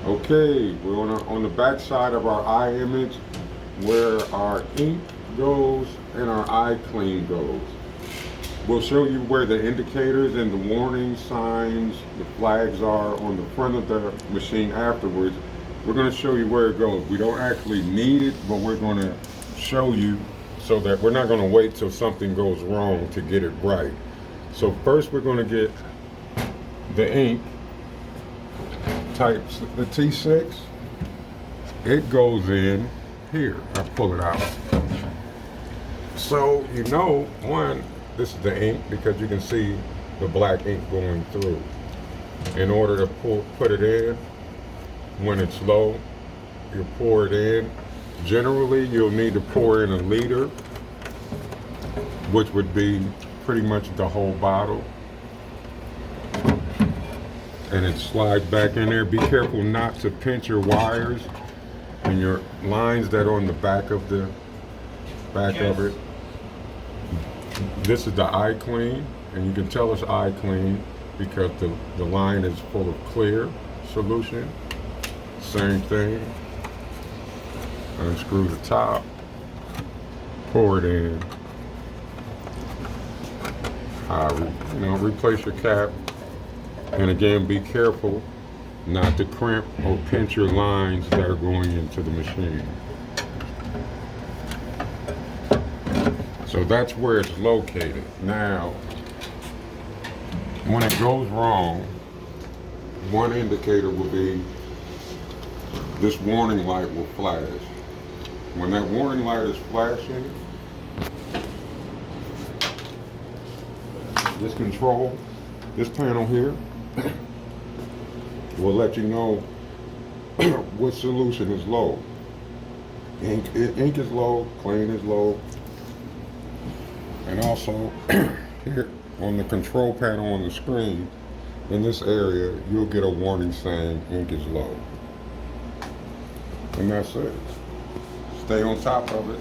Okay, we're on the back side of our eye image where our ink goes and our eye clean goes. We'll show you where the indicators and the warning signs, the flags are on the front of the machine afterwards. We're going to show you where it goes. We don't actually need it, but we're going to show you so that we're not going to wait till something goes wrong to get it right. So first we're going to get the ink, type the T6. It goes in here. I pull it out. So you know, one, this is the ink because you can see the black ink going through. In order to put it in, when it's low, you pour it in. Generally, you'll need to pour in a liter, which would be pretty much the whole bottle. And it slides back in there. Be careful not to pinch your wires and your lines that are on the back of it. This is the eye clean, and you can tell it's eye clean because the line is full of clear solution. Same thing. Unscrew the top, pour it in. Replace your cap. And again, be careful not to crimp or pinch your lines that are going into the machine. So that's where it's located. Now, when it goes wrong, one indicator will be this warning light will flash. When that warning light is flashing, this panel here will let you know what solution is low. Ink is low, clean is low. And also here on the control panel on the screen, in this area, you'll get a warning saying ink is low. And that's it. Stay on top of it.